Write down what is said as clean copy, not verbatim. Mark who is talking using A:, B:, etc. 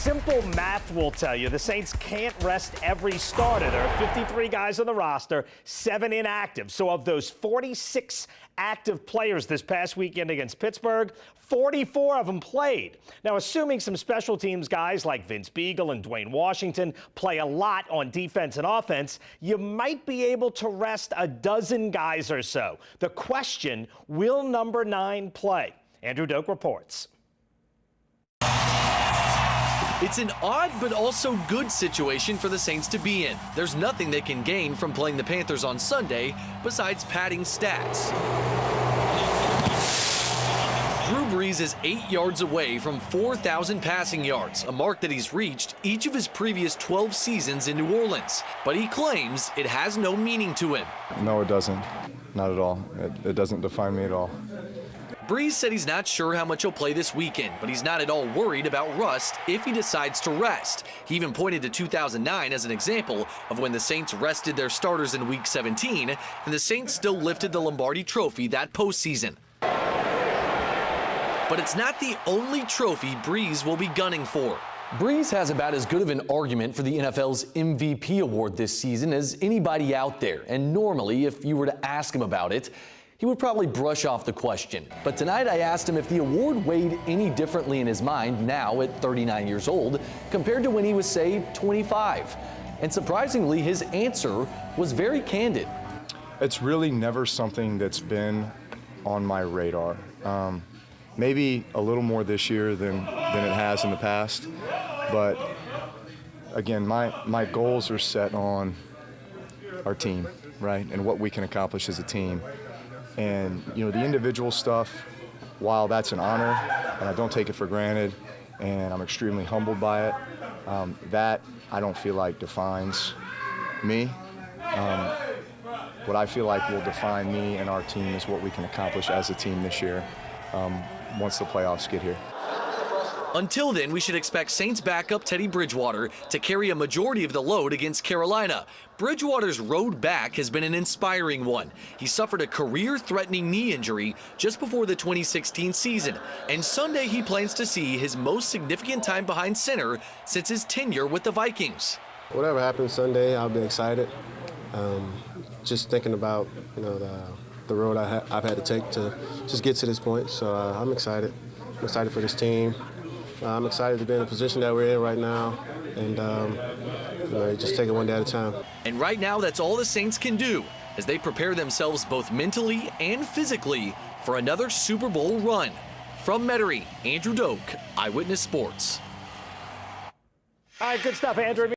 A: Simple math will tell you the Saints can't rest every starter. There are 53 guys on the roster, 7 inactive. So of those 46 active players this past weekend against Pittsburgh, 44 of them played. Now, assuming some special teams guys like Vince Beagle and Dwayne Washington play a lot on defense and offense, you might be able to rest a dozen guys or so. The question, will number 9 play? Andrew Doak reports.
B: It's an odd but also good situation for the Saints to be in. There's nothing they can gain from playing the Panthers on Sunday besides padding stats. Drew Brees is 8 yards away from 4,000 passing yards, a mark that he's reached each of his previous 12 seasons in New Orleans. But he claims it has no meaning to him.
C: No, it doesn't. Not at all. It doesn't define me at all.
B: Brees said he's not sure how much he'll play this weekend, but he's not at all worried about rust if he decides to rest. He even pointed to 2009 as an example of when the Saints rested their starters in Week 17, and the Saints still lifted the Lombardi trophy that postseason. But it's not the only trophy Brees will be gunning for. Brees has about as good of an argument for the NFL's MVP award this season as anybody out there, and normally, if you were to ask him about it, he would probably brush off the question. But tonight I asked him if the award weighed any differently in his mind now at 39 years old compared to when he was, say, 25. And surprisingly, his answer was very candid.
C: It's really never something that's been on my radar. Maybe a little more this year than it has in the past. But again, my goals are set on our team, right? And what we can accomplish as a team. And, you know, the individual stuff, while that's an honor, and I don't take it for granted, and I'm extremely humbled by it, that I don't feel like defines me. What I feel like will define me and our team is what we can accomplish as a team this year once the playoffs get here.
B: Until then, we should expect Saints backup Teddy Bridgewater to carry a majority of the load against Carolina. Bridgewater's road back has been an inspiring one. He suffered a career-threatening knee injury just before the 2016 season, and Sunday he plans to see his most significant time behind center since his tenure with the Vikings.
D: Whatever happens Sunday, I'll be excited. Just thinking about, you know, the road I've had to take to just get to this point. So I'm excited. I'm excited for this team. I'm excited to be in the position that we're in right now, and you know, just take it one day at a time.
B: And right now, that's all the Saints can do as they prepare themselves both mentally and physically for another Super Bowl run. From Metairie, Andrew Doak, Eyewitness Sports.
A: All right, good stuff, Andrew.